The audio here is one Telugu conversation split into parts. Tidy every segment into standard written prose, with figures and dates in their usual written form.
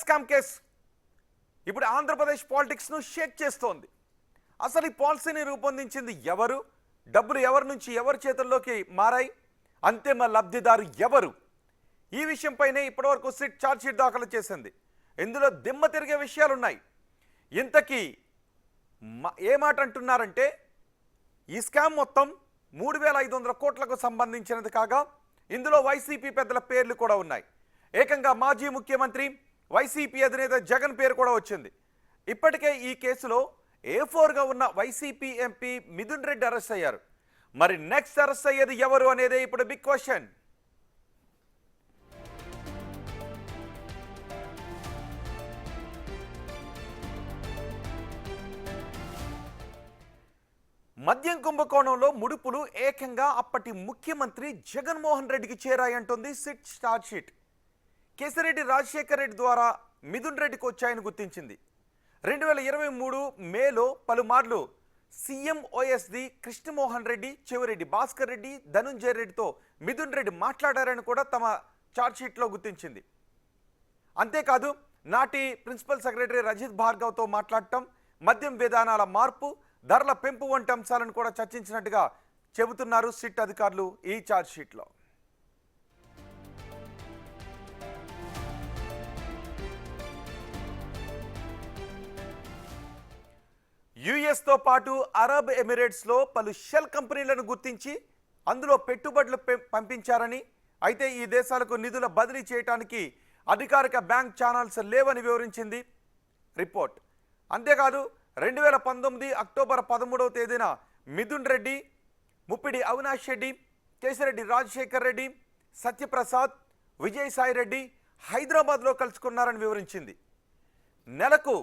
స్కామ్ కేసు ఇప్పుడు ఆంధ్రప్రదేశ్ పాలిటిక్స్ను షేక్ చేస్తోంది. అసలు ఈ పాలసీని రూపొందించింది ఎవరు? డబ్బులు ఎవరి నుంచి ఎవరి చేతుల్లోకి మారాయి? అంతిమ లబ్ధిదారు ఎవరు? ఈ విషయంపైనే ఇప్పటివరకు సిట్ ఛార్జ్షీట్ దాఖలు చేసింది. ఇందులో దిమ్మ తిరిగే విషయాలున్నాయి. ఇంతకీ ఏ మాట అంటున్నారంటే ఈ స్కామ్ మొత్తం 3,500 కోట్లకు సంబంధించినది కాగా ఇందులో వైసీపీ పెద్దల పేర్లు కూడా ఉన్నాయి. ఏకంగా మాజీ ముఖ్యమంత్రి వైసీపీ అధినేత జగన్ పేరు కూడా వచ్చింది. ఇప్పటికే ఈ కేసులో A4గా ఉన్న YCP MP Mithun Reddy arrest అయ్యారు. మరి నెక్స్ట్ అరెస్ట్ అయ్యేది ఎవరు అనేదే ఇప్పుడు బిగ్ క్వశ్చన్. మద్యం కుంభకోణంలో ముడుపులు ఏకంగా అప్పటి ముఖ్యమంత్రి జగన్మోహన్ రెడ్డికి చేరాయంటుంది సిట్ ఛార్జ్షీట్. కేసిరెడ్డి రాజశేఖర్ రెడ్డి ద్వారా మిథున్ రెడ్డికి వచ్చాయని గుర్తించింది. 2023 మేలో పలుమార్లు సీఎం ఓఎస్డి కృష్ణమోహన్ రెడ్డి, చెవిరెడ్డి భాస్కర్ రెడ్డి, ధనుంజయ రెడ్డితో మిథున్ రెడ్డి మాట్లాడారని కూడా తమ ఛార్జ్షీట్లో గుర్తించింది. అంతేకాదు నాటి ప్రిన్సిపల్ సెక్రటరీ రజిత్ భార్గవ్తో మాట్లాడటం, మద్యం విధానాల మార్పు, ధరల పెంపు వంటి అంశాలను కూడా చర్చించినట్టుగా చెబుతున్నారు సిట్ అధికారులు ఈ ఛార్జ్షీట్లో. యుఎస్తో పాటు అరబ్ ఎమిరేట్స్లో పలు షెల్ కంపెనీలను గుర్తించి అందులో పెట్టుబడులు పంపించారని, అయితే ఈ దేశాలకు నిధుల బదిలీ చేయడానికి అధికారిక బ్యాంక్ ఛానల్స్ లేవని వివరించింది రిపోర్ట్. అంతేకాదు 2019 అక్టోబర్ 13వ తేదీన మిథున్ రెడ్డి, ముప్పిడి అవినాష్ రెడ్డి, కేసిరెడ్డి రాజశేఖర్ రెడ్డి, సత్యప్రసాద్, విజయసాయి రెడ్డి హైదరాబాద్లో కలుసుకున్నారని వివరించింది. నెలకు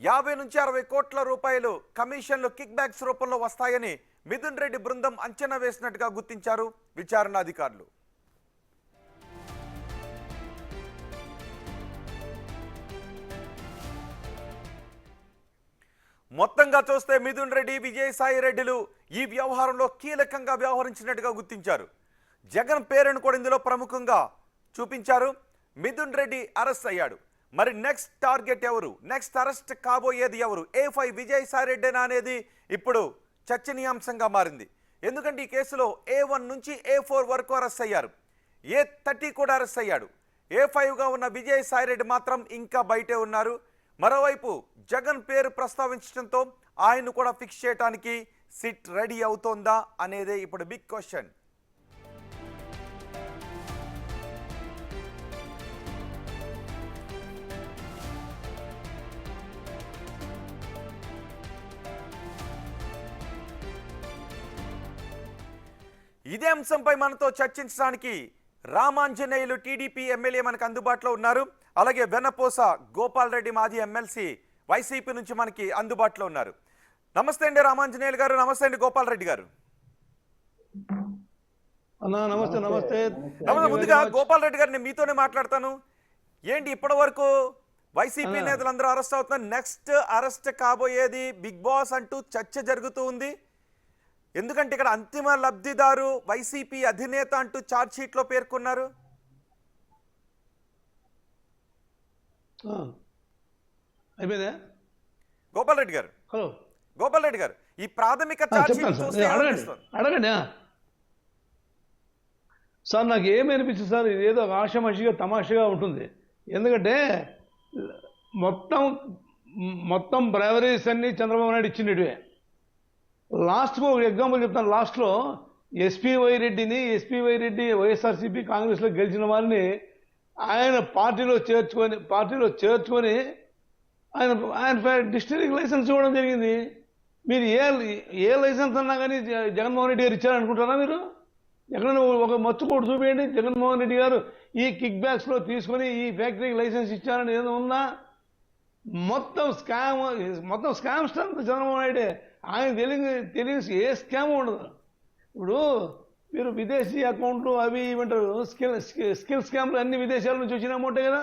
50 నుంచి 60 కోట్ల రూపాయలు కమిషన్లు కిక్ బ్యాక్స్ రూపంలో వస్తాయని మిథున్ రెడ్డి బృందం అంచనా వేసినట్టుగా గుర్తించారు విచారణ అధికారులు. మొత్తంగా చూస్తే మిథున్ రెడ్డి, విజయసాయి రెడ్డిలు ఈ వ్యవహారంలో కీలకంగా వ్యవహరించినట్టుగా గుర్తించారు. జగన్ పేరును కూడా ఇందులో ప్రముఖంగా చూపించారు. మిథున్ రెడ్డి అరెస్ట్ అయ్యాడు. మరి నెక్స్ట్ టార్గెట్ ఎవరు? నెక్స్ట్ అరెస్ట్ కాబోయేది ఎవరు? A5 విజయసాయి రెడ్డినా అనేది ఇప్పుడు చర్చనీయాంశంగా మారింది. ఎందుకంటే ఈ కేసులో A1 నుంచి A4 వరకు అరెస్ట్ అయ్యారు. A30 కూడా అరెస్ట్ అయ్యాడు. A5గా ఉన్న విజయసాయి రెడ్డి మాత్రం ఇంకా బయటే ఉన్నారు. మరోవైపు జగన్ పేరు ప్రస్తావించడంతో ఆయన్ను కూడా ఫిక్స్ చేయడానికి సిట్ రెడీ అవుతోందా అనేదే ఇప్పుడు బిగ్ క్వశ్చన్. ఇదే అంశంపై మనతో చర్చించడానికి రామాంజనేయులు టీడీపీ ఎమ్మెల్యే మనకు అందుబాటులో ఉన్నారు. అలాగే వెన్నపోస గోపాల్ రెడ్డి మాజీ ఎమ్మెల్సీ వైసీపీ నుంచి మనకి అందుబాటులో ఉన్నారు. నమస్తే అండి రామాంజనేయులు గారు. నమస్తే అండి గోపాల్ రెడ్డి గారు. నమస్తే. నమస్తే. ముందుగా గోపాల్ రెడ్డి గారు, నేను మీతోనే మాట్లాడతాను. ఏంటి ఇప్పటి వరకు వైసీపీ నేతలందరూ అరెస్ట్ అవుతున్నారు, నెక్స్ట్ అరెస్ట్ కాబోయేది బిగ్ బాస్ అంటూ చర్చ జరుగుతూ ఉంది. ఎందుకంటే ఇక్కడ అంతిమ లబ్ధిదారు వైసీపీ అధినేత అంటూ ఛార్జ్షీట్లో పేర్కొన్నారు. అయిపోయిందా గోపాల్ రెడ్డి గారు? హలో గోపాల్ రెడ్డి గారు, ఈ ప్రాథమిక ఛార్జ్షీట్ చూస్తే అడగండి సార్. నాకు ఏమనిపించింది సార్, ఇదేదో ఆషామాషిగా తమాషగా ఉంటుంది. ఎందుకంటే మొత్తం బ్రైవరీస్ అన్ని చంద్రబాబు నాయుడు ఇచ్చినట్టువే. లాస్ట్కు ఒక ఎగ్జాంపుల్ చెప్తాను. లాస్ట్లో ఎస్పీవై రెడ్డి వైఎస్ఆర్సీపీ కాంగ్రెస్లో గెలిచిన వారిని ఆయన పార్టీలో చేర్చుకొని ఆయన డిస్టిలరీ లైసెన్స్ ఇవ్వడం జరిగింది. మీరు ఏ లైసెన్స్ అన్నా కానీ జగన్మోహన్ రెడ్డి గారు ఇచ్చారనుకుంటారా? మీరు ఎక్కడైనా ఒక మచ్చుకోడు చూపించండి. జగన్మోహన్ రెడ్డి గారు ఈ కిక్ బ్యాక్స్లో తీసుకొని ఈ ఫ్యాక్టరీకి లైసెన్స్ ఇచ్చారని ఏదో ఉందా? మొత్తం స్కామ్ స్టార్ చంద్రబాబు నాయుడే. ఆయన తెలియని ఏ స్కామ్ ఉండదు. ఇప్పుడు మీరు విదేశీ అకౌంట్లు అవి ఇవ్వంటారు, స్కిల్ స్కామ్లు అన్ని విదేశాల నుంచి వచ్చిన అమౌంటే కదా.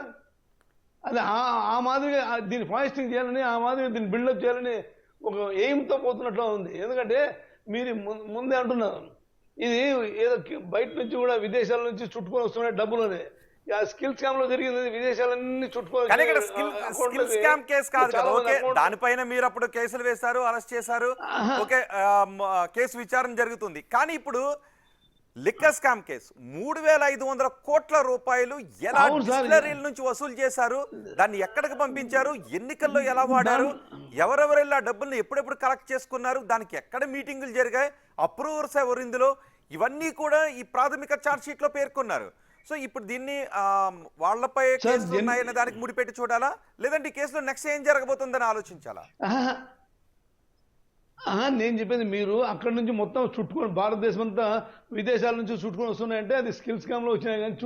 అది ఆ మాదిరిగా దీన్ని ఫాయిస్టింగ్ చేయాలని, ఆ మాదిరిగా దీన్ని బిల్డప్ చేయాలని ఒక ఎయిమ్తో పోతున్నట్లు ఉంది. ఎందుకంటే మీరు ముందే అంటున్నారు ఇది ఏదో బయట నుంచి కూడా విదేశాల నుంచి చుట్టుకొని వస్తున్న డబ్బులని. స్కిల్ స్కామ్ లో జరిగింది విదేశాలన్నీ కానీ ఇక్కడ స్కిల్ స్కామ్ కేసు కాదు కదా. ఓకే, దానిపైన మీరు అప్పుడు కేసులు వేశారు, అరెస్ట్ చేశారు, ఓకే, కేసు విచారణ జరుగుతుంది. కానీ ఇప్పుడు లిక్కర్ స్కామ్ కేసు 3,500 కోట్ల రూపాయలు ఎలా డిస్టిలరీల నుంచి వసూలు చేశారు, దాన్ని ఎక్కడికి పంపించారు, ఎన్నికల్లో ఎలా వాడారు, ఎవరెవరు వెళ్ళి ఆ డబ్బుల్ని ఎప్పుడెప్పుడు కలెక్ట్ చేసుకున్నారు, దానికి ఎక్కడ మీటింగులు జరిగాయి, అప్రూవర్స్ ఎవరు ఇందులో, ఇవన్నీ కూడా ఈ ప్రాథమిక ఛార్జ్ షీట్ లో పేర్కొన్నారు. సో ఇప్పుడు దీన్ని వాళ్లపై కేసులు ఉన్నాయనే దానికి ముడిపెట్టి చూడాలా, లేదంటే ఈ కేసులో నెక్స్ట్ ఏం జరగబోతుందని ఆలోచించాలా? నేను చెప్పేది మీరు అక్కడి నుంచి మొత్తం చుట్టుకొని భారతదేశం అంతా విదేశాల నుంచి చుట్టుకొని వస్తున్నాయంటే అది స్కిల్ స్కామ్లో వచ్చినాయి కానీ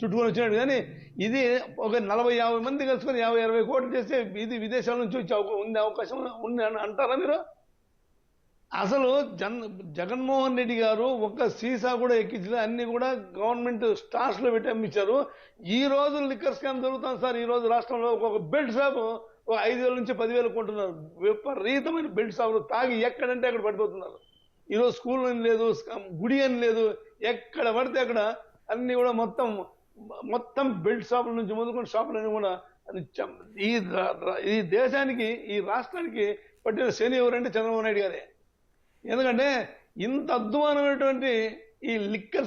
చుట్టుకొని వచ్చినాడు. కానీ ఇది ఒక 40-50 మంది కలుసుకొని 50-60 కోట్లు చేస్తే ఇది విదేశాల నుంచి వచ్చే ఉండే అవకాశం ఉంది అని అంటారా మీరు? అసలు జగన్మోహన్ రెడ్డి గారు ఒక్క సీసా కూడా ఎక్కించలే, అన్ని కూడా గవర్నమెంట్ స్టార్స్లో పెట్టి అమ్మించారు. ఈ రోజు లిక్కర్ స్కామ్ జరుగుతుంది సార్. ఈ రోజు రాష్ట్రంలో ఒక బెల్ట్ షాప్ 5,000 నుంచి 10,000 కొంటున్నారు. విపరీతమైన బెల్ట్ షాపులు తాగి ఎక్కడంటే అక్కడ పడిపోతున్నారు. ఈరోజు స్కూల్ అని లేదు, గుడి అని లేదు, ఎక్కడ పడితే అక్కడ అన్ని కూడా మొత్తం బెల్ట్ షాపుల నుంచి మొదలుకొని షాపులన్నీ కూడా ఈ దేశానికి, ఈ రాష్ట్రానికి పట్టిన శని ఎవరంటే చంద్రబాబు నాయుడు గారే. ఎందుకంటే ఇంత అద్భుతమైనటువంటి ఈ లిక్కర్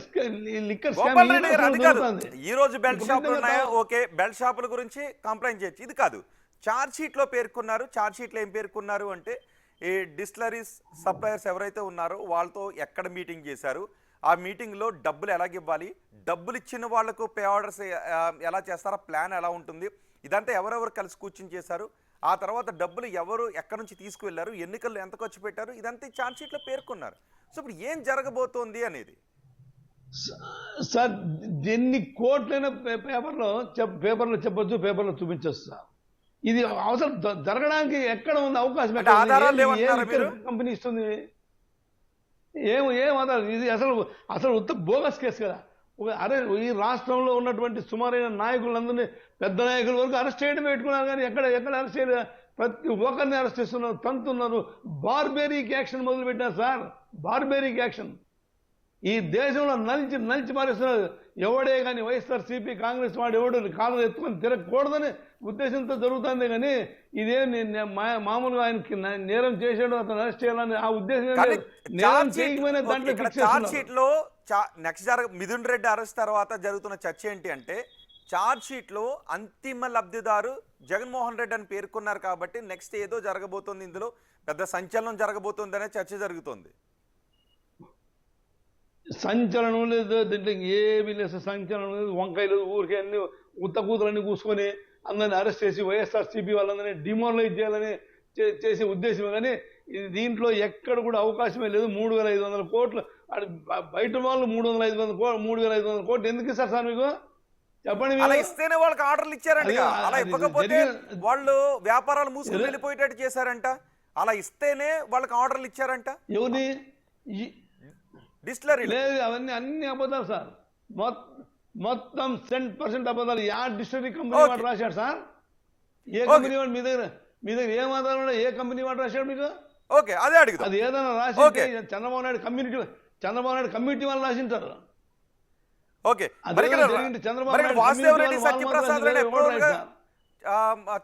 ఈ రోజు బెల్ట్ షాపులు ఉన్నాయా? ఓకే, బెల్ట్ షాపుల గురించి కంప్లైంట్ చేయొచ్చు, ఇది కాదు. ఛార్జ్ షీట్ లో పేర్కొన్నారు. ఛార్జ్ షీట్ లో ఏం పేర్కొన్నారు అంటే ఈ డిస్టిలరీస్ సప్లయర్స్ ఎవరైతే ఉన్నారో వాళ్ళతో ఎక్కడ మీటింగ్ చేశారు, ఆ మీటింగ్ లో డబ్బులు ఎలాగివ్వాలి, డబ్బులు ఇచ్చిన వాళ్లకు పే ఆర్డర్స్ ఎలా చేస్తారో ప్లాన్ ఎలా ఉంటుంది, ఇదంతా ఎవరెవరు కలిసి కూర్చుని చేశారు, ఆ తర్వాత డబ్బులు ఎవరు ఎక్కడి నుంచి తీసుకువెళ్లారు, ఎన్నికల్లో ఎంత ఖర్చు పెట్టారు, ఇదంతా ఛార్జ్ షీట్ లో పేర్కొన్నారు. సో ఇప్పుడు ఏం జరగబోతోంది అనేది సార్ ఎన్ని కోట్లైన పేపర్లో చెప్పొచ్చు, పేపర్లో చూపించచ్చు సార్. ఇది అవసరం జరగడానికి ఎక్కడ ఉంది అవకాశం? కంపెనీ ఇస్తుంది ఏం ఆధారం? ఇది అసలు ఉత్త బోగస్ కేసు కదా. అరే ఈ రాష్ట్రంలో ఉన్నటువంటి సుమారైన నాయకులందరినీ, పెద్ద నాయకుల వరకు అరెస్ట్ చేయడం పెట్టుకున్నారు. కానీ ఎక్కడ అరెస్ట్ చేయలేదు. ప్రతి ఒక్కరిని అరెస్ట్ చేస్తున్నారు, తంతున్నారు. బార్బేరిక్ యాక్షన్ మొదలు పెట్టినారు సార్. బార్బేరిక్ యాక్షన్ ఈ దేశంలో నలిచి మారేస్తున్నారు. ఎవడే కానీ వైఎస్ఆర్సీపీ కాంగ్రెస్ వాడు ఎవడు కాళ్ళు ఎత్తుకొని తిరగకూడదని ఉద్దేశంతో జరుగుతుంది. కానీ ఇదేం మామూలుగా ఆయనకి నేరం చేసాడు, అతను అరెస్ట్ చేయాలని ఆ ఉద్దేశం నేరం చేయకపోయినా దాంట్లో ఛార్జ్ షీట్ లో నెక్స్ట్ మిథున్ రెడ్డి అరెస్ట్ తర్వాత జరుగుతున్న చర్చ ఏంటి అంటే, ఛార్జ్ షీట్ లో అంతిమ లబ్ధిదారు జగన్మోహన్ రెడ్డి అని పేర్కొన్నారు కాబట్టి నెక్స్ట్ ఏదో జరగబోతుంది, ఇందులో పెద్ద సంచలనం జరగబోతుంది అనే చర్చ జరుగుతుంది. సంచలనం లేదు దీంట్లో, ఏమీ లేదు సంచలనం లేదు. వంకాయలు ఊరికే అన్ని ఉత్త కూతులన్నీ కూసుకొని అందరిని అరెస్ట్ చేసి వైఎస్ఆర్సీపీ వాళ్ళందరినీ డిమారలైజ్ చేయాలని చేసే ఉద్దేశమే. కానీ దీంట్లో ఎక్కడ కూడా అవకాశమే లేదు. 3,500 కోట్లు బయట వాళ్ళు 3,500 కోట్లు ఎందుకు ఇస్తారు సార్ మీకు? చెప్పండి. అలా ఇస్తేనే వాళ్ళకి ఆర్డర్లు ఇచ్చారంట, అలా ఇవ్వకపోతే వాళ్ళు వ్యాపారాలు మూసుకుని వెళ్ళిపోయేటట్టు చేశారంట. అలా ఇస్తేనే వాళ్ళకి ఆర్డర్లు ఇచ్చారంట. ఎవరిని? డిస్టిలరీ లేదు, అవన్నీ అన్ని అబద్ధాలు సార్. మొత్తం 100% అబద్ధాలు. యా డిస్టిలరీ కంపెనీ వాడు రాశాడు సార్? ఏ కంపెనీ వాడు మీ దగ్గర ఏం ఆధారం? ఏ కంపెనీ వాడు రాశాడు మీకు? ఓకే, అదే అడుగుతా. అది ఏదైనా రాసి చంద్రబాబు నాయుడు కమ్యూనిటీ వాళ్ళు రాసింటారు. ఓకే, వాసుదేవరెడ్డి సత్యప్రసాద్ రెడ్డి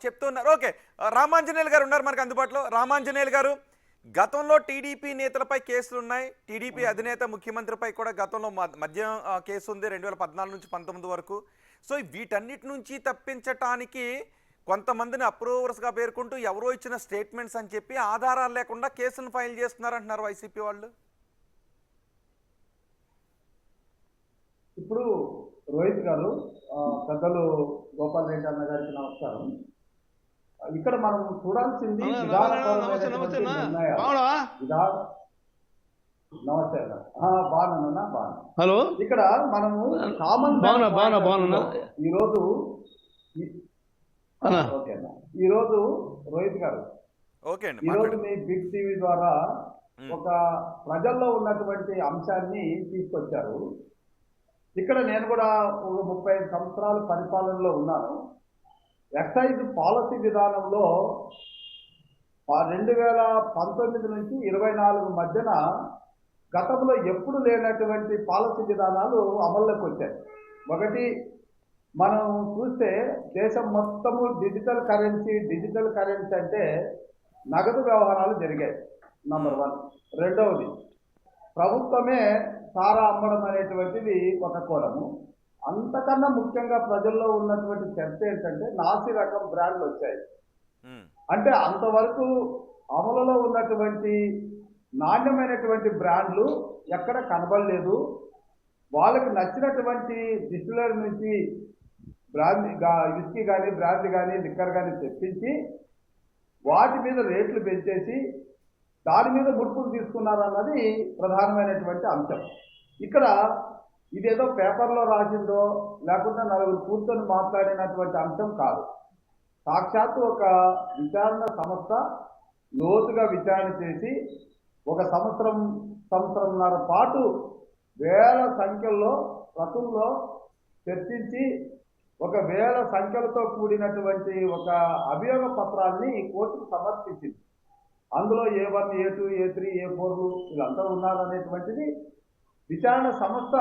చెప్తున్నారు. ఓకే, రామాంజనేయులు గారు ఉన్నారు మనకు అందుబాటులో. రామాంజనేయులు గారు, గతంలో టీడీపీ నేతలపై కేసులు ఉన్నాయి. టీడీపీ అధినేత ముఖ్యమంత్రిపై కూడా గతంలో మద్యం కేసు ఉంది 2014 నుంచి 19 వరకు. సో వీటన్నిటి నుంచి తప్పించటానికి కొంతమందిని అప్రూవర్స్గా పేర్కొంటూ ఎవరో ఇచ్చిన స్టేట్మెంట్స్ అని చెప్పి ఆధారాలు లేకుండా కేసును ఫైల్ చేస్తున్నారంటున్నారు వైసీపీ వాళ్ళు. ఇప్పుడు రోహిత్ గారు, పెద్దలు గోపాల్ రెడ్డి అన్న గారికి నమస్కారం. ఇక్కడ మనం చూడాల్సింది నమస్తే బాగున్నా హలో. ఇక్కడ మనము కామన్ ఈరోజు ఓకేనా, ఈరోజు రోహిత్ గారు, ఈరోజు మీ బిగ్ టీవీ ద్వారా ఒక ప్రజల్లో ఉన్నటువంటి అంశాన్ని తీసుకొచ్చారు. ఇక్కడ నేను కూడా ఒక 35 సంవత్సరాల పరిపాలనలో ఉన్నాను. ఎక్సైజ్ పాలసీ విధానంలో 2019 నుంచి 24 మధ్యన గతంలో ఎప్పుడు లేనటువంటి పాలసీ విధానాలు అమల్లోకి వచ్చాయి. ఒకటి మనం చూస్తే దేశం మొత్తము డిజిటల్ కరెన్సీ అంటే నగదు వ్యవహారాలు జరిగాయి. నంబర్ 1. రెండవది, ప్రభుత్వమే సారా అమ్మడం అనేటువంటిది ఒక కోణము. అంతకన్నా ముఖ్యంగా ప్రజల్లో ఉన్నటువంటి చర్చ ఏంటంటే నాసి రకం బ్రాండ్లు వచ్చాయి. అంటే అంతవరకు అమలులో ఉన్నటువంటి నాణ్యమైనటువంటి బ్రాండ్లు ఎక్కడ కనబడలేదు. వాళ్ళకి నచ్చినటువంటి డిస్టిలర్ నుంచి విస్కీ కానీ బ్రాండ్ కానీ లిక్కర్ కానీ తెప్పించి వాటి మీద రేట్లు పెంచేసి దాని మీద ముడుపులు తీసుకున్నారన్నది ప్రధానమైనటువంటి అంశం. ఇక్కడ ఇదేదో పేపర్లో రాసిందో లేకుండా నలుగురు కూర్చొని మాట్లాడినటువంటి అంశం కాదు. సాక్షాత్తు ఒక విచారణ సంస్థ లోతుగా విచారణ చేసి ఒక సంవత్సరంన్నర పాటు వేల సంఖ్యల్లో ప్రతుల్లో చర్చించి ఒక వేల సంఖ్యలతో కూడినటువంటి ఒక అభియోగ పత్రాన్ని కోర్టుకు సమర్పించింది. అందులో A1, A2, A3, A4 వీళ్ళంతా ఉన్నారనేటువంటిది విచారణ సంస్థ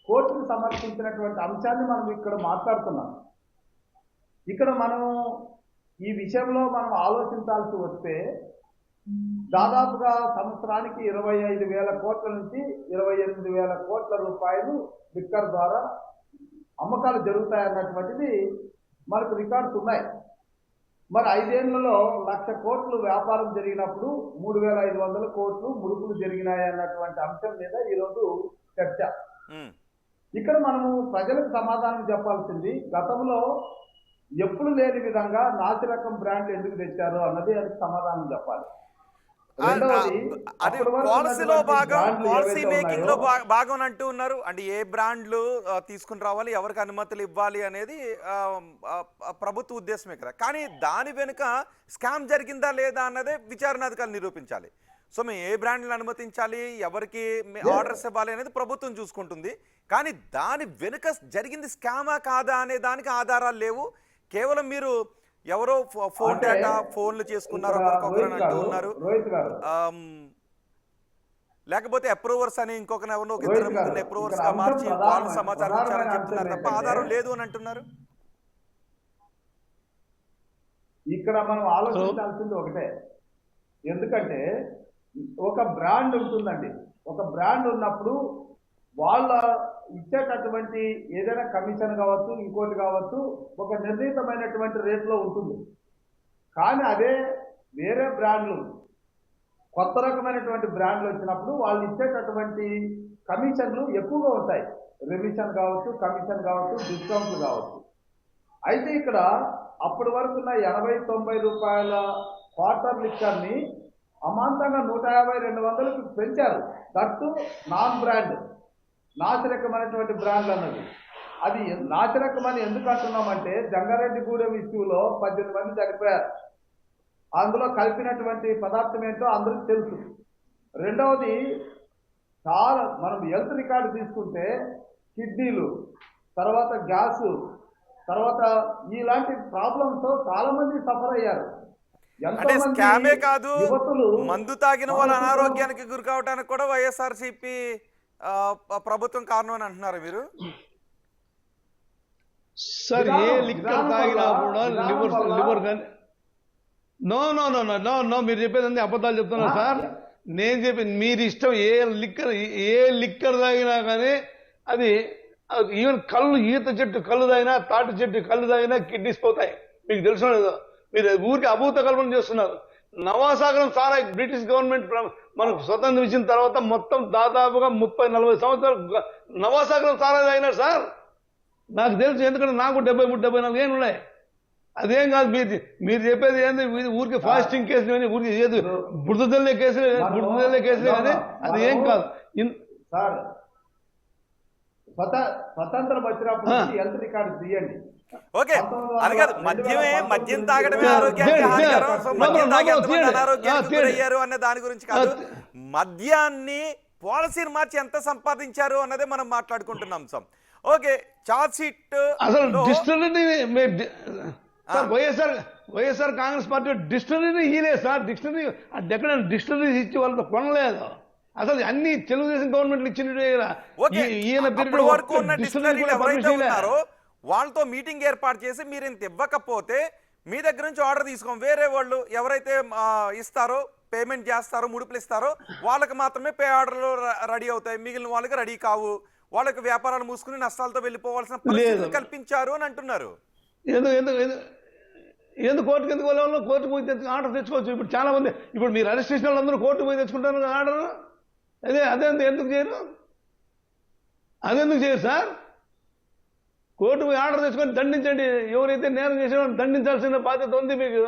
కోర్టుకు సమర్పించినటువంటి అంశాన్ని మనం ఇక్కడ మాట్లాడుతున్నాం. ఇక్కడ మనం ఈ విషయంలో మనం ఆలోచించాల్సి వస్తే దాదాపుగా సంవత్సరానికి 25,000 కోట్ల నుంచి 28,000 కోట్ల రూపాయలు లిక్కర్ ద్వారా అమ్మకాలు జరుగుతాయన్నటువంటిది మనకు రికార్డ్స్ ఉన్నాయి. మరి 5 ఏళ్లలో 1,00,000 కోట్లు వ్యాపారం జరిగినప్పుడు 3,500 కోట్లు ముడుపులు జరిగినాయి అన్నటువంటి అంశం మీద ఈరోజు చర్చ. ఇక్కడ మనము ప్రజలకు సమాధానం చెప్పాల్సింది, గతంలో ఎప్పుడు లేని విధంగా నాసి రకం బ్రాండ్ ఎందుకు తెచ్చారు అన్నది అది సమాధానం చెప్పాలి. పాలసీలో భాగం, పాలసీ మేకింగ్ లో భాగం అంటూ ఉన్నారు. అంటే ఏ బ్రాండ్లు తీసుకుని రావాలి, ఎవరికి అనుమతులు ఇవ్వాలి అనేది ప్రభుత్వ ఉద్దేశమే కదా. కానీ దాని వెనుక స్కామ్ జరిగిందా లేదా అన్నదే విచారణాధికారులు నిరూపించాలి. సో మేము ఏ బ్రాండ్లను అనుమతించాలి, ఎవరికి ఆర్డర్స్ ఇవ్వాలి అనేది ప్రభుత్వం చూసుకుంటుంది. కానీ దాని వెనుక జరిగింది స్కామా కాదా అనే దానికి ఆధారాలు లేవు. కేవలం మీరు ఎవరో ఫోన్ డేటా ఫోన్లు చేసుకున్నారు ఒకరికొకరు అంటూ ఉన్నారు, లేకపోతే అప్రూవర్స్ అని ఇంకొక ఎవరినో ఒక ఇద్దరు ముగ్గురు అప్రూవర్స్ గా మార్చి వాళ్ళు సమాచారం ఇచ్చారని చెప్తున్నారు తప్ప ఆధారం లేదు అని అంటున్నారు. ఇక్కడ మనం ఆలోచించాల్సింది ఒకటే, ఎందుకంటే ఒక బ్రాండ్ ఉంటుందండి. ఒక బ్రాండ్ ఉన్నప్పుడు వాళ్ళ ఇచ్చేటటువంటి ఏదైనా కమిషన్ కావచ్చు, ఇంకోటి కావచ్చు, ఒక నిర్ణీతమైనటువంటి రేట్లో ఉంటుంది. కానీ అదే వేరే బ్రాండ్లు, కొత్త రకమైనటువంటి బ్రాండ్లు వచ్చినప్పుడు వాళ్ళు ఇచ్చేటటువంటి కమిషన్లు ఎక్కువగా ఉంటాయి. రెమిషన్ కావచ్చు, కమిషన్ కావచ్చు, డిస్కౌంట్లు కావచ్చు. అయితే ఇక్కడ అప్పటి వరకు ఉన్న 80-90 రూపాయల క్వార్టర్ లిక్కర్ని అమాంతంగా 150-200కి పెంచారు. దట్టు నాన్ బ్రాండ్, నాసిరకమైనటువంటి బ్రాండ్ అన్నది. అది నాసిరకమని ఎందుకు అంటున్నామంటే జంగారెడ్డిగూడెం ఇష్యూలో 18 మంది చనిపోయారు. అందులో కలిపినటువంటి పదార్థం ఏంటో అందరికీ తెలుసు. రెండవది, చాలా మనం హెల్త్ రికార్డు తీసుకుంటే కిడ్నీలు, తర్వాత గ్యాసు, తర్వాత ఇలాంటి ప్రాబ్లంతో చాలా మంది సఫర్ అయ్యారు. అంటే స్కామే కాదు, మందు తాగిన వాళ్ళ అనారోగ్యానికి గురి కావడానికి కూడా వైఎస్ఆర్సీపీ ప్రభుత్వం కారణం అని అంటున్నారు మీరు. సార్ ఏ లిక్కర్ తాగినా కూడా లివర్ కానీ నో మీరు చెప్పేది అబద్ధాలు చెప్తున్నారు సార్. నేను చెప్పింది మీరు ఇష్టం. ఏ లిక్కర్ తాగినా కానీ అది ఈవెన్ కళ్ళు, ఈత చెట్టు కళ్ళు తాగినా, తాటి చెట్టు కళ్ళు తాగినా కిడ్నీస్ పోతాయి. మీకు తెలుసు లేదో? మీరు ఊరికి అభూత కల్పన చేస్తున్నారు. నవాసాగరం సారా బ్రిటిష్ గవర్నమెంట్ మనకు స్వతంత్రం ఇచ్చిన తర్వాత మొత్తం దాదాపుగా 30-40 సంవత్సరాలు నవాసాగరం సారా తాగినారు సార్. నాకు తెలుసు, ఎందుకంటే నాకు 73-74 ఏళ్ళు ఉన్నాయి. అదేం కాదు. మీరు చెప్పేది ఏంది, ఊరికి ఫాస్టింగ్ కేసులు, ఊరికి ఏది బురదల్లే కేసులే కానీ అది ఏం కాదు సార్. స్వతంత్రం వచ్చినప్పుడు హెల్త్ రికార్డు తీయండి. ఓకే, అది కాదు, మద్యం తాగడమే ఆరోగ్యానికి హానికరం, సో మద్యం తాగి ఎంతమంది అనారోగ్యానికి గురయ్యారు అనే దాని గురించి కాదు, మద్యాన్ని పాలసీని మార్చి ఎంత సంపాదించారు అన్నదే మనం మాట్లాడుకుంటున్నాం సార్. ఓకే, చార్జ్ షీట్ అసలు distillery YSR Congress party distillery ఇయలే సార్. డిస్టిలరీ ఎక్కడ డిస్టిలరీ ఇచ్చి వాళ్ళతో కొనలేదు. అసలు అన్ని తెలుగుదేశం గవర్నమెంట్లు ఇచ్చిన ఈయన వరకు ఉన్న డిస్టిలరీలు ఎవరైతే ఉన్నారో వాళ్ళతో మీటింగ్ ఏర్పాటు చేసి మీరు ఇంత ఇవ్వకపోతే మీ దగ్గర నుంచి ఆర్డర్ తీసుకోం, వేరే వాళ్ళు ఎవరైతే ఇస్తారో పేమెంట్ చేస్తారో ముడుపులు ఇస్తారో వాళ్ళకి మాత్రమే పే ఆర్డర్లు రెడీ అవుతాయి, మిగిలిన వాళ్ళకి రెడీ కావు, వాళ్ళకి వ్యాపారాలు మూసుకుని నష్టాలతో వెళ్ళిపోవాల్సిన పరిస్థితులు కల్పించారు అని అంటున్నారు. ఎందుకు కోర్టుకి ఎందుకు వెళ్ళాలో కోర్టుకు పోయి ఆర్డర్ తెచ్చుకోవచ్చు. ఇప్పుడు చాలా మంది ఇప్పుడు మీరు అరెస్ట్ చేసిన వాళ్ళందరూ కోర్టుకు పోయి తెచ్చుకుంటారు ఆర్డర్. అదే ఎందుకు చేయరు? అదెందుకు చేయరు సార్? కోర్టు పోయి ఆర్డర్ తెచ్చుకొని దండించండి. ఎవరైతే నేరం చేసిన దండించాల్సిన బాధ్యత ఉంది మీకు.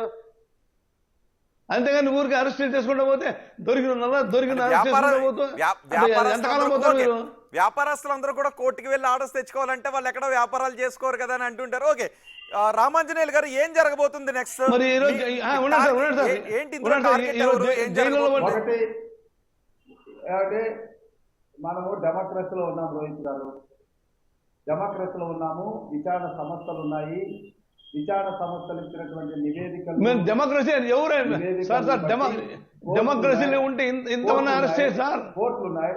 అంతేగాని ఊరికి అరెస్ట్ చేసుకుంటూ పోతే దొరికిన ఎంతకాలం పోతారు మీరు? వ్యాపారస్తులందరూ కూడా కోర్టుకి వెళ్ళి ఆర్డర్స్ తెచ్చుకోవాలంటే వాళ్ళు ఎక్కడ వ్యాపారాలు చేసుకోరు కదా అని అంటుంటారు. ఓకే, రామాంజనేయులు గారు ఏం జరగబోతుంది నెక్స్ట్? మరి ఈ రోజు ఏంటి అంటే మనము డెమోక్రసీలో ఉన్నాం రోహిత్ గారు, డెమోక్రసీలో ఉన్నాము. విచారణ సంస్థలు ఉన్నాయి, విచారణ సంస్థలు ఇచ్చినటువంటి నివేదికలు. డెమోక్రసీ ఎవరైనా సార్ సార్ డెమోక్రసీలో ఉంటే ఇంతమంది అరెస్ట్ చేయాలి సార్. కోర్టులు ఉన్నాయి,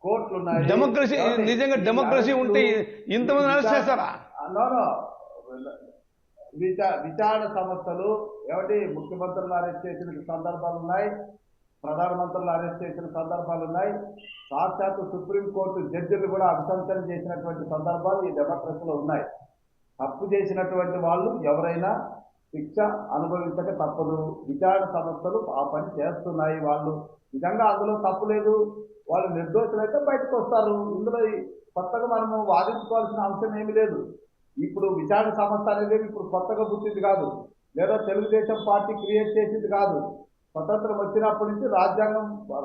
కోర్టులు ఉన్నాయి. డెమోక్రసీ నిజంగా డెమోక్రసీ ఉంటే ఇంతమంది అరెస్ట్ చేస్తారా? విచారణ సంస్థలు ఏమిటి, ముఖ్యమంత్రులు అరెస్ట్ చేసిన సందర్భాలు ఉన్నాయి, ప్రధానమంత్రులు అరెస్ట్ చేసిన సందర్భాలు ఉన్నాయి, సాక్షాత్తు సుప్రీంకోర్టు జడ్జిలు కూడా అభిశంసన చేసినటువంటి సందర్భాలు ఈ డెమోక్రసీలో ఉన్నాయి. తప్పు చేసినటువంటి వాళ్ళు ఎవరైనా శిక్ష అనుభవించక తప్పదు. విచారణ సంస్థలు ఆ పని చేస్తున్నాయి. వాళ్ళు నిజంగా అందులో తప్పు లేదు, వాళ్ళు నిర్దోషులైతే బయటకు వస్తారు. ఇందులో కొత్తగా మనము వాదించుకోవాల్సిన అంశం ఏమీ లేదు. ఇప్పుడు విచారణ సంస్థ అనేది ఇప్పుడు కొత్తగా పుట్టింది కాదు, లేదా తెలుగుదేశం పార్టీ క్రియేట్ చేసింది కాదు. స్వతంత్రం వచ్చినప్పటి నుంచి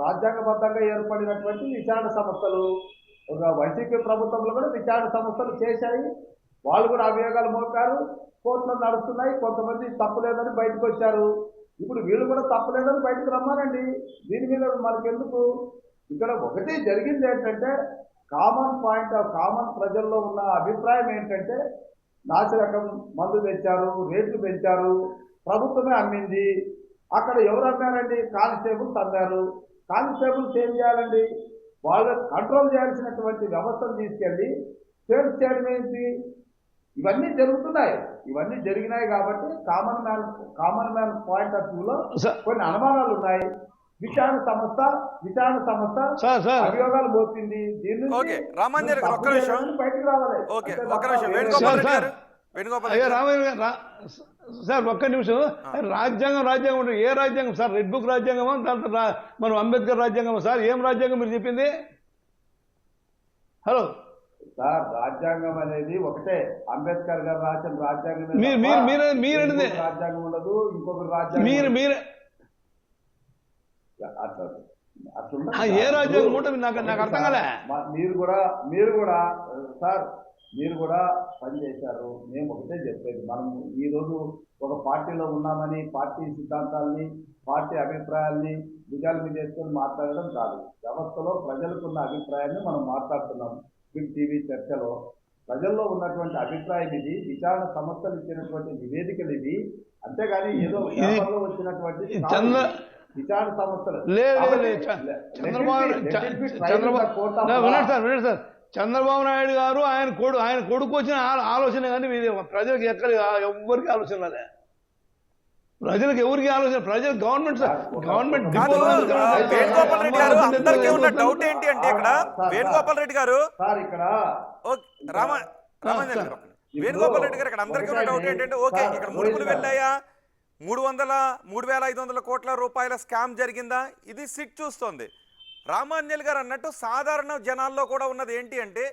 రాజ్యాంగబద్ధంగా ఏర్పడినటువంటి విచారణ సంస్థలు. ఒక వైసీపీ ప్రభుత్వంలో కూడా విచారణ సంస్థలు చేశాయి, వాళ్ళు కూడా అభియోగాలు మోపారు, కోర్టులో నడుస్తున్నాయి. కొంతమంది తప్పులేదని బయటకు వచ్చారు. ఇప్పుడు వీళ్ళు కూడా తప్పులేదని బయటకు రమ్మానండి. దీని మీద మనకెందుకు? ఇక్కడ ఒకటి జరిగింది ఏంటంటే, కామన్ ప్రజల్లో ఉన్న అభిప్రాయం ఏంటంటే, నాసిరకం మందు తెచ్చారు, రేట్లు పెంచారు, ప్రభుత్వమే అమ్మింది. అక్కడ ఎవరు అమ్మారండి? కానిస్టేబుల్స్ అమ్మారు. కానిస్టేబుల్స్ ఏం చేయాలండి? వాళ్ళు కంట్రోల్ చేయాల్సినటువంటి వ్యవస్థను తీసుకెళ్ళి సేల్స్ చేయడం ఏంటి? ఇవన్నీ జరుగుతున్నాయి. ఇవన్నీ జరిగినాయి కాబట్టి కామన్ మ్యాన్ పాయింట్ ఆఫ్ వ్యూలో కొన్ని అనుమానాలు ఉన్నాయి. విచారణ సంస్థ అభియోగాలు మోపింది. బయటకు రావాలి. సార్ ఒక్క నిమిషం. రాజ్యాంగం ఉంటుంది. ఏ రాజ్యాంగం సార్? రెడ్ బుక్ రాజ్యాంగమా, దాంట్లో మనం అంబేద్కర్ రాజ్యాంగమా సార్? ఏం రాజ్యాంగం మీరు చెప్పింది? హలో సార్, రాజ్యాంగం అనేది ఒకటే. అంబేద్కర్ గారు రాసిన రాజ్యాంగం. రాజ్యాంగం ఉండదు, ఇంకొక రాజ్యాంగం. ఏ రాజ్యాంగం ఉంటుంది నాకు అర్థం కాలే. మీరు కూడా పనిచేశారు. మేము ఒకటే చెప్పేది, మనం ఈరోజు ఒక పార్టీలో ఉన్నామని పార్టీ సిద్ధాంతాలని, పార్టీ అభిప్రాయాల్ని భుజాల మీద వేసుకొని మాట్లాడడం కాదు. వ్యవస్థలో ప్రజలకున్న అభిప్రాయాన్ని మనం మాట్లాడుతున్నాం. బిగ్ టీవీ చర్చలో ప్రజల్లో ఉన్నటువంటి అభిప్రాయం ఇది. విచారణ సంస్థలు ఇచ్చినటువంటి నివేదికలు ఇవి. అంతేగాని ఏదో వచ్చినటువంటి విచారణ సంస్థలు చంద్రబాబు నాయుడు గారు ఆయన కొడుకు వచ్చిన ఆలోచన కానీ ప్రజలకు ఎక్కడ ఎవరికి ఆలోచన రాలే. ప్రజలకు ఎవరికి ఆలోచన? ప్రజలు గవర్నమెంట్ వేణుగోపాల్ రెడ్డి గారు అందరికీ ఉన్న డౌట్ ఏంటి అంటే, ఇక్కడ వేణుగోపాల్ రెడ్డి గారు వేణుగోపాల్ రెడ్డి గారు ఇక్కడ అందరికీ ఉన్న డౌట్ ఏంటంటే, ఓకే ఇక్కడ ముడుపులు వెళ్ళాయా, 3,500 కోట్ల రూపాయల స్కామ్ జరిగిందా, ఇది సిట్ చూస్తోంది. రామాంజనేయులు గారు అన్నట్టు సాధారణ జనాల్లో కూడా ఉన్నది ఏంటి అంటే,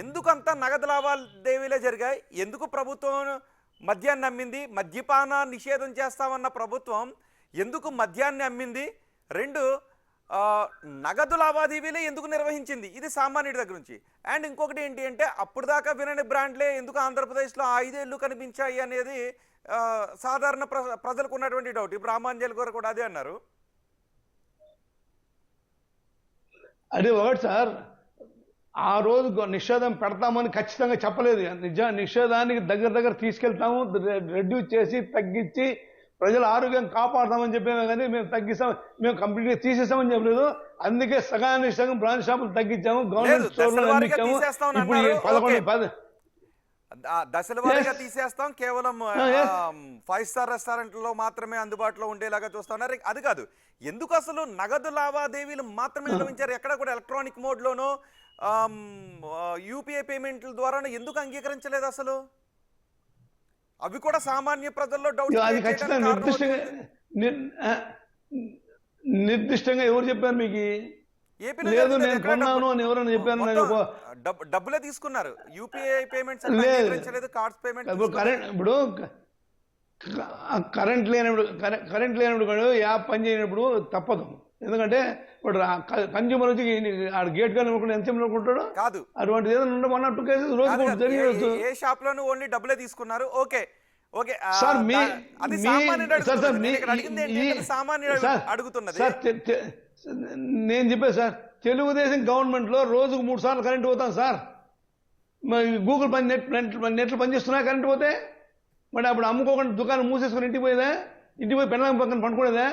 ఎందుకంత నగదు లావాదేవీలే జరిగాయి, ఎందుకు ప్రభుత్వం మద్యాన్ని అమ్మింది, మద్యపాన నిషేధం చేస్తామన్న ప్రభుత్వం ఎందుకు మద్యాన్ని అమ్మింది, 2 నగదు లావాదేవీలే ఎందుకు నిర్వహించింది, ఇది సామాన్యుడి దగ్గర నుంచి. అండ్ ఇంకొకటి ఏంటి అంటే, అప్పుడు దాకా వినని బ్రాండ్లే ఎందుకు ఆంధ్రప్రదేశ్లో 5 ఏళ్ళు కనిపించాయి అనేది సాధారణ ప్రజలకు ఉన్నటువంటి డౌట్. ఇప్పుడు రామాంజనేయులు గారు కూడా అదే అన్నారు. అదే ఒకటి సార్, ఆ రోజు నిషేధం పెడతామని ఖచ్చితంగా చెప్పలేదు. నిషేధానికి దగ్గర తీసుకెళ్తాము, రెడ్యూస్ చేసి తగ్గించి ప్రజల ఆరోగ్యం కాపాడతామని చెప్పాము కానీ మేము తగ్గిస్తాం, మేము కంప్లీట్గా తీసేస్తామని చెప్పలేదు. అందుకే సగానికి సగం బ్రాంచ్ షాపులు తగ్గించాము, గవర్నమెంట్ స్టోర్లు అందించాము. ఇప్పుడు 11 దశల వారీగా తీసేస్తాం, కేవలం 5 స్టార్ రెస్టారెంట్లో మాత్రమే అందుబాటులో ఉండేలాగా చూస్తున్నారు. అది కాదు, ఎందుకు అసలు నగదు లావాదేవీలు మాత్రమే నిర్వహించారు? ఎక్కడ కూడా ఎలక్ట్రానిక్ మోడ్లోనో యూపీఐ పేమెంట్ల ద్వారా ఎందుకు అంగీకరించలేదు అసలు? అవి కూడా సామాన్య ప్రజల్లో డౌట్. అది ఖచ్చితంగా నిర్దిష్టంగా ఎవరు చెప్పారు మీకు? లేదు నేను కొన్నాను అని ఎవరైనా చెప్పాను? డబ్బులే తీసుకున్నారు, యూపీఐ పేమెంట్స్ అంగీకరించలేదు, కార్డ్స్ పేమెంట్. ఇప్పుడు కరెంట్ లేనప్పుడు యాప్ పని చేయనప్పుడు తప్పదు. ఎందుకంటే ఇప్పుడు కన్జ్యూమర్ వచ్చి గేట్ కానీ ఎంత అనుకుంటాడు కాదు. అటువంటిది ఏదైనా ఉండమన్నట్టు రోజు జరిగేది. ఏ షాప్ లోనూ ఓన్లీ డబ్బులే తీసుకున్నారు. ఓకే ఓకే సార్, అడుగుతున్నది నేను చెప్పాను సార్, తెలుగుదేశం గవర్నమెంట్ లో రోజుకు 3 సార్లు కరెంట్ పోతాను సార్. మరి గూగుల్ పని నెట్లు పనిచేస్తున్నా కరెంట్ పోతే మరి అప్పుడు అమ్ముకోకుండా దుకాణం మూసేసుకుని ఇంటికి పోయేదా? ఇంటికి పోయి పెళ్ళం పక్కన పండుకునేదా?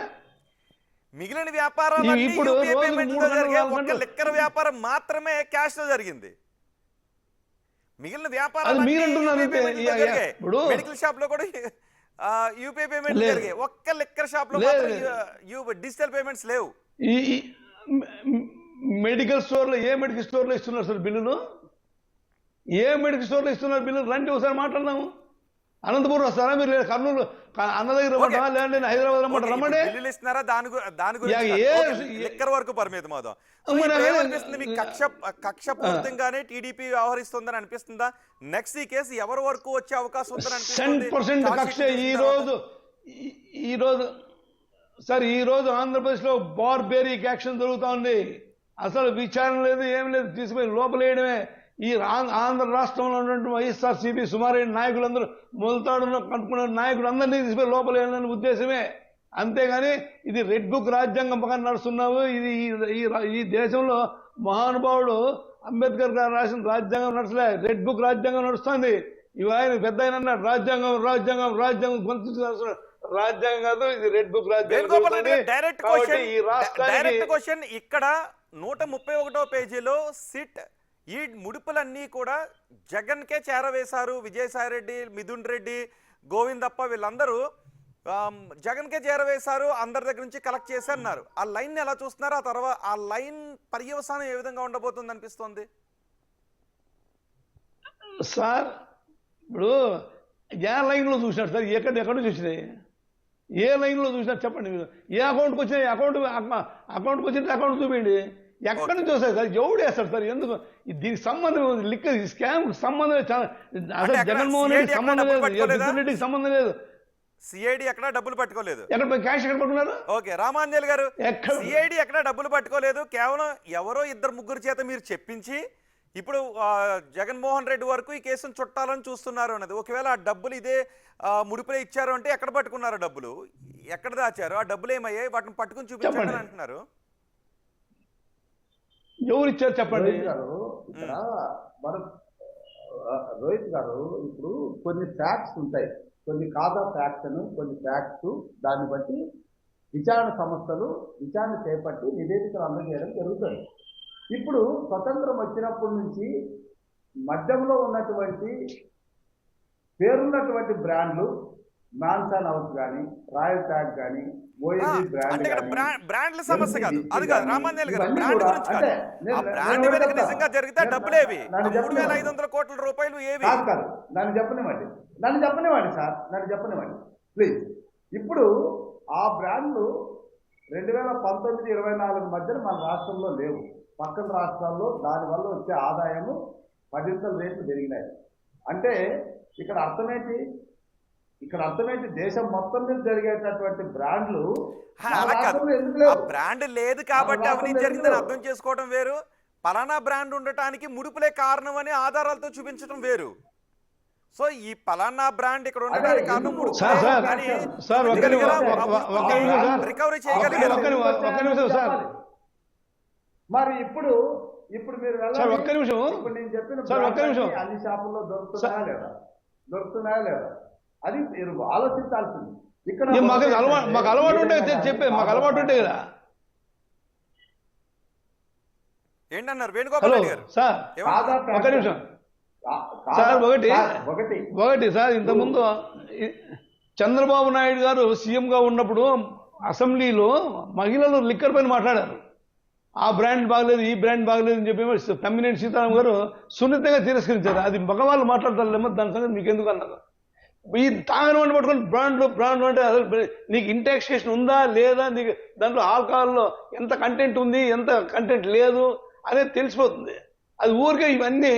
మిగిలిన వ్యాపారం ఇప్పుడు లిక్కర్ వ్యాపారం మాత్రమే క్యాష్ లో జరిగింది. మిగిలిన వ్యాపారం మెడికల్ షాప్ లో కూడా యూపీఐ పేమెంట్ జరిగాయి. ఒక్క లిక్కర్ షాప్ లో డిజిటల్ పేమెంట్స్ లేవు. ఈ మెడికల్ స్టోర్లో ఏ మెడికల్ స్టోర్లో ఇస్తున్నారు సార్ బిల్లులు? ఏ మెడికల్ స్టోర్లో ఇస్తున్నారు బిల్లులు? రండి ఒకసారి మాట్లాడదాము. అనంతపురం వస్తారా మీరు? కర్నూలు అన్న దగ్గర రమ్మంటారా? లేదంటే హైదరాబాద్ రమ్మంటారా? రమ్మండి. బిల్లులు ఇస్తున్నారా? దాని గురించి లిక్కర్ వరకు పరిమితం అవుదాం. మీకు కక్ష పూర్తిగానే టీడీపీ వ్యవహరిస్తుందని అనిపిస్తుందా? నెక్స్ట్ ఈ కేసు ఎవరి వరకు వచ్చే అవకాశం ఉందని అనిపిస్తుంది? 100% కక్ష. ఈ రోజు ఆంధ్రప్రదేశ్ లో బార్బేరిక్ యాక్షన్ జరుగుతా ఉంది. అసలు విచారణ లేదు, ఏం లేదు, తీసుకుపోయి లోపలేయడమే. ఈ ఆంధ్ర రాష్ట్రంలో ఉన్నటువంటి వైఎస్ఆర్సీపీ సుమారు నాయకులందరూ మొలతాడులో కట్టుకున్న నాయకులు అందరినీ తీసుకుపోయి లోపలేయాలనే ఉద్దేశమే. అంతేగాని ఇది రెడ్ బుక్ రాజ్యాంగం పక్కన నడుస్తున్నావు. ఇది ఈ దేశంలో మహానుభావుడు అంబేద్కర్ గారు రాసిన రాజ్యాంగం నడుచలే, రెడ్ బుక్ రాజ్యాంగం నడుస్తుంది. ఇవి ఆయన పెద్ద ఆయన అన్నాడు రాజ్యాంగం రాజ్యాంగం రాజ్యాంగం గొంతు రాజ్యాంగం కాదు, ఇది రెడ్ బుక్ రాజ్యాంగం. డైరెక్ట్ క్వశ్చన్ ఇక్కడ 131వ పేజీలో సిట్ ఈ ముడుపులన్నీ కూడా జగన్ కే చేరవేశారు. విజయసాయి రెడ్డి, మిథున్ రెడ్డి, గోవిందప్ప వీళ్ళందరూ జగన్ కే చేరవేశారు, అందరి దగ్గర నుంచి కలెక్ట్ చేసి అన్నారు. ఆ లైన్ ఎలా చూస్తున్నారు? ఆ తర్వాత ఆ లైన్ పర్యవసానం ఏ విధంగా ఉండబోతుంది అనిపిస్తుంది సార్? ఇప్పుడు ఏ లైన్ లో చూసినారు సార్? ఎక్కడ చూసినాయి? ఏ లైన్ లో చూసినారు చెప్పండి మీరు? ఏ అకౌంట్కి వచ్చినాయి? అకౌంట్కి వచ్చిన అకౌంట్ చూపించండి. ఎక్కడి నుంచి వస్తాయి సార్? ఎవడు వేస్తాడు సార్? ఎందుకు దీనికి సంబంధం? లిక్కర్ స్కామ్ సంబంధం అసలు జగన్మోహన్ రెడ్డి సంబంధం లేదు, మిథున్ రెడ్డికి సంబంధం లేదు. సిఐడి ఎక్కడ డబ్బులు పట్టుకోలేదు. ఎక్కడ క్యాష్ ఎక్కడ పట్టుకున్నారు? ఓకే రామాంజలి గారు, సిఐడి ఎక్కడ డబ్బులు పట్టుకోలేదు. కేవలం ఎవరో 2-3 చేత మీరు చెప్పించి ఇప్పుడు జగన్మోహన్ రెడ్డి వరకు ఈ కేసును చుట్టాలని చూస్తున్నారు అన్నది. ఒకవేళ ఆ డబ్బులు ఇదే ముడిపులే ఇచ్చారు అంటే ఎక్కడ పట్టుకున్నారు? డబ్బులు ఎక్కడ దాచారు? ఆ డబ్బులు ఏమయ్యాయి? వాటిని పట్టుకుని చూపించండి అంటున్నారు. ఎవరు ఇచ్చారు చెప్పండి. ఇక్కడ మనం రోహిత్ గారు ఇప్పుడు కొన్ని ఫ్యాక్ట్స్ ఉంటాయి, కొన్ని కాదా ఫ్యాక్ట్స్ అని, కొన్ని ఫ్యాక్ట్స్ దాన్ని బట్టి విచారణ సంస్థలు విచారణ చేపట్టి నివేదికలు అందజేయడం జరుగుతుంది. ఇప్పుడు స్వతంత్రం వచ్చినప్పటి నుంచి మద్యంలో ఉన్నటువంటి పేరున్నటువంటి బ్రాండ్లు మాన్సాన్ హౌస్ కానీ, రాయల్ ట్యాగ్ కానీ, బ్రాండ్ల సమస్య కాదు, అది కాదు రామాంజలి గారు. బ్రాండ్ గురించి కాదు, ఆ బ్రాండ్ వెనక నిజంగా జరిగితే డబ్బులేవి 3,500 కోట్ల రూపాయలు ఏవి? నన్ను చెప్పనివ్వండి సార్, నన్ను చెప్పనివ్వండి ప్లీజ్. ఇప్పుడు ఆ బ్రాండ్లు 2019-24 మధ్యన మన రాష్ట్రంలో లేవు. పక్కన రాష్ట్రాల్లో దానివల్ల వచ్చే ఆదాయము 10 రేట్లు పెరిగినాయి. అంటే ఇక్కడ అర్థమేంటి? దేశం మొత్తం మీద జరిగేటటువంటి బ్రాండ్లు బ్రాండ్ లేదు కాబట్టి అవినీతి జరిగిందని అర్థం చేసుకోవడం వేరు, పలానా బ్రాండ్ ఉండటానికి ముడుపులే కారణం అని ఆధారాలతో చూపించడం వేరు. సో ఈ పలానా బ్రాండ్ ఇక్కడ ఉండడానికి కారణం రికవరీ చేయగలిగారు. మరి ఇప్పుడు మీరు ఇప్పుడు నేను చెప్పిన అన్ని షాపుల్లో దొరుకుతున్నాయా లేదా అది మీరు ఆలోచించాల్సింది. ఇక్కడ మాకు అలవాటు ఉంటే చెప్పే, మాకు అలవాటు ఉంటే కదా. ఏంటన్నారు వేణుగోపాల్ హలో రెడ్డి గారు? సార్, ఒక నిమిషం సార్. ఒకటి సార్, ఇంతకుముందు చంద్రబాబు నాయుడు గారు సీఎంగా ఉన్నప్పుడు అసెంబ్లీలో మహిళలు లిక్కర్ పైన మాట్లాడారు. ఆ బ్రాండ్ బాగలేదు, ఈ బ్రాండ్ బాగలేదు అని చెప్పి తమ్మినేని సీతారాం గారు సున్నితంగా తిరస్కరించారు. అది మగవాళ్ళు మాట్లాడతారేమో, దాని సంగతి మీకు ఎందుకు అన్నారు. ఈ తాగని వాడిని పట్టుకొని బ్రాండ్లు అంటే అసలు నీకు ఇంటాక్సేషన్ ఉందా లేదా, నీకు దాంట్లో ఆల్కహాల్లో ఎంత కంటెంట్ ఉంది, ఎంత కంటెంట్ లేదు అనేది తెలిసిపోతుంది. అది ఊరికే ఇవన్నీ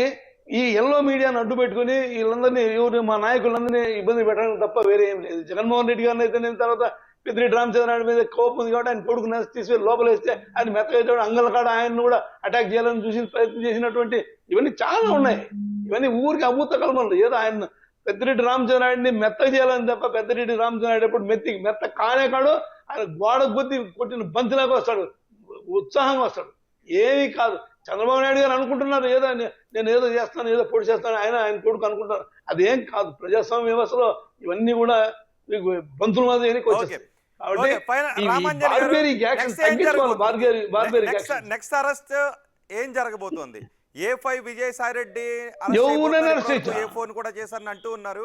ఈ ఎల్లో మీడియాను అడ్డు పెట్టుకుని వీళ్ళందరినీ మా నాయకులందరినీ ఇబ్బంది పెట్టడం తప్ప వేరే ఏం లేదు. జగన్మోహన్ రెడ్డి గారిని అయితే నేను తర్వాత పెద్దిరెడ్డి రామచంద్రనాయుడు మీద కోపం ఉంది కాబట్టి ఆయన కొడుకుని తీసుకెళ్ళి లోపలేస్తే ఆయన మెత్తగా అంగల కాడ ఆయన్ని కూడా అటాక్ చేయాలని చూసి ప్రయత్నం చేసినటువంటి ఇవన్నీ చాలా ఉన్నాయి. ఇవన్నీ ఊరికి అభూత కల్పనలు. ఏదో ఆయన పెద్దిరెడ్డి రామచంద్రనాయుడిని మెత్తగా చేయాలని తప్ప పెద్దిరెడ్డి రామచంద్రనాయుడు ఎప్పుడు మెత్త కానే కాడు. ఆయన గోడ గుద్ది కొట్టిన బంతిలాగా వస్తాడు, ఉత్సాహంగా వస్తాడు. ఏమీ కాదు. చంద్రబాబు నాయుడు గారు అనుకుంటున్నారు ఏదో నేను ఏదో చేస్తాను, ఏదో పొడి చేస్తాను, ఆయన కొడుకు అనుకుంటారు. అదేం కాదు. ప్రజాస్వామ్య వ్యవస్థలో ఇవన్నీ కూడా మీకు బంతుల మీద వచ్చేస్తాయి. నెక్స్ట్ అరెస్ట్ ఏం జరగబోతోంది? A5 విజయసాయి రెడ్డి A4 కూడా చేశారని అంటూ ఉన్నారు.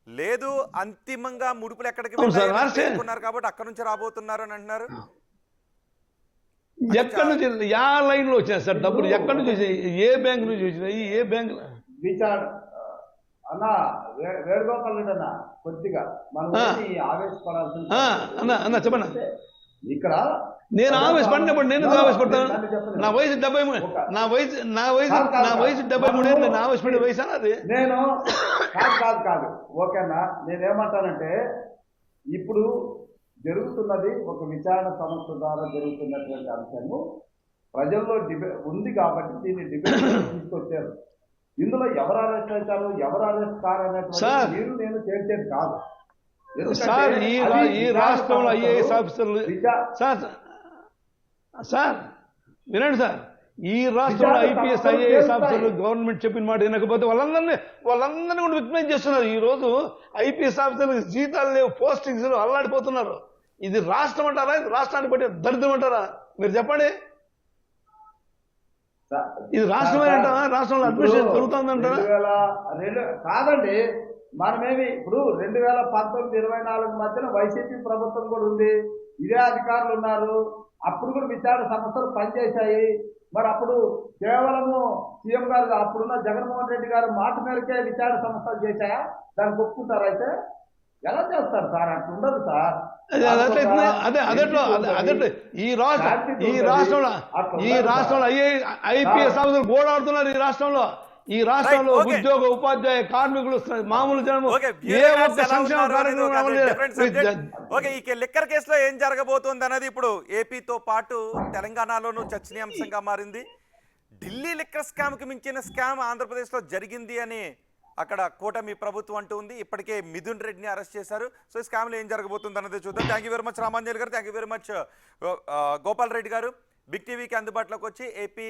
లేదు, అంతిమంగా ముడుపులు ఎక్కడికి వెళ్ళారు కాబట్టి అక్కడ నుంచి రాబోతున్నారు అని అంటున్నారు. ఎక్కడి నుంచి యా లైన్ లో వచ్చాయి సార్ డబ్బులు? ఎక్కడి నుంచి వచ్చాయి? ఏ బ్యాంక్ నుంచి వచ్చినాయి? ఏ బ్యాంక్? అన్న వేణుగోపాల్ రెడ్డి అన్న, కొద్దిగా మనం ఆవేశపడాల్సింది అన్న చెప్పండి. ఇక్కడ నేను ఆవేశపడినప్పుడు నేను ఆవేశపడతాను. నా వయసు 73. నా వయసు 73. నేను ఆవేశపడే వయసు అన్నది. నేను కాదు ఓకేనా. నేనేమంటానంటే ఇప్పుడు జరుగుతున్నది ఒక విచారణ సంస్థ ద్వారా జరుగుతున్నటువంటి అంశము ప్రజల్లో ఉంది కాబట్టి దీన్ని డిబేట్ తీసుకొచ్చారు. ఇందులో ఎవరు అరెస్ట్ అవుతారు, ఎవరు అరెస్ట్ కారనేటువంటి మీరు నేను చేసేది కాదు. సార్ ఈ రాష్ట్రంలో ఐఏఎస్ ఆఫీసర్లు సార్ వినండి సార్, ఈ రాష్ట్రంలో ఐపీఎస్ ఐఏఎస్ ఆఫీసర్లు గవర్నమెంట్ చెప్పిన మాట వినకపోతే వాళ్ళందరినీ కూడా విజ్ఞప్తి చేస్తున్నారు. ఈ రోజు ఐపీఎస్ ఆఫీసర్లకు జీతాలు లేవు, పోస్టింగ్స్ అల్లాడిపోతున్నారు. ఇది రాష్ట్రం అంటారా? ఇది రాష్ట్రాన్ని బట్టి దరిద్రం అంటారా? మీరు చెప్పండి. ఇది రాష్ట్రమే అంటారా? రాష్ట్రంలో అడ్మినిస్ట్రేషన్ జరుగుతుందంటారా? కాదండి, మనమేమి ఇప్పుడు 2019-24 మధ్యన వైసీపీ ప్రభుత్వం కూడా ఉంది, ఇదే అధికారులు ఉన్నారు. అప్పుడు కూడా విచారణ సంస్థలు పనిచేశాయి. మరి అప్పుడు కేవలము సీఎం గారు అప్పుడున్న జగన్మోహన్ రెడ్డి గారు మాట మేరకే విచారణ సంస్థలు చేశాయా? దాన్ని ఒప్పుకుంటారు? అయితే ఎలా చేస్తారు సార్? అట్లా ఉండదు సార్. ఈ రాష్ట్రంలో ఐపీఎస్ ఆఫీసర్లు గోడాడుతున్నారు. ఈ రాష్ట్రంలో ఉద్యోగ ఉపాధ్యాయ కార్మికులు మామూలు జనం ఏ ఒక్క సంక్షేమ కార్యక్రమం. లిక్కర్ కేసులో ఏం జరగబోతోంది అన్నది ఇప్పుడు ఏపీతో పాటు తెలంగాణలోనూ చర్చనీయాంశంగా మారింది. ఢిల్లీ లిక్కర్ స్కామ్ కి మించిన స్కామ్ ఆంధ్రప్రదేశ్ లో జరిగింది అని అక్కడ కూటమి ప్రభుత్వం అంటూ ఉంది. ఇప్పటికే మిథున్ రెడ్డిని అరెస్ట్ చేశారు. సో ఈ స్కామ్లో ఏం జరగబోతుంది అన్నది చూద్దాం. Thank you very much Ramanjali గారు, thank you very much Gopal Reddy గారు. బిగ్ టీవీకి అందుబాటులోకి వచ్చి ఏపీ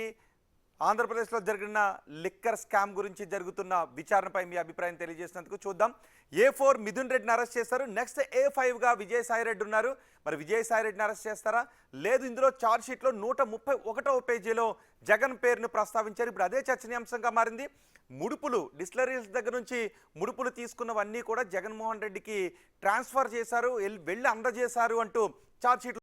ఆంధ్రప్రదేశ్లో జరిగిన లిక్కర్ స్కామ్ గురించి జరుగుతున్న విచారణపై మీ అభిప్రాయం తెలియజేసినందుకు. చూద్దాం. A4 మిథున్ రెడ్డిని అరెస్ట్ చేశారు. నెక్స్ట్ A5గా విజయసాయి రెడ్డి ఉన్నారు. మరి విజయసాయి రెడ్డిని అరెస్ట్ చేస్తారా? లేదు, ఇందులో ఛార్జ్ షీట్లో 131వ పేజీలో జగన్ పేరును ప్రస్తావించారు. ఇప్పుడు అదే చర్చనీయాంశంగా మారింది. ముడుపులు, డిస్టిలరీస్ దగ్గర నుంచి ముడుపులు తీసుకున్నవన్నీ కూడా జగన్మోహన్ రెడ్డికి ట్రాన్స్ఫర్ చేశారు, వెళ్ళి అందజేశారు అంటూ ఛార్జ్ షీట్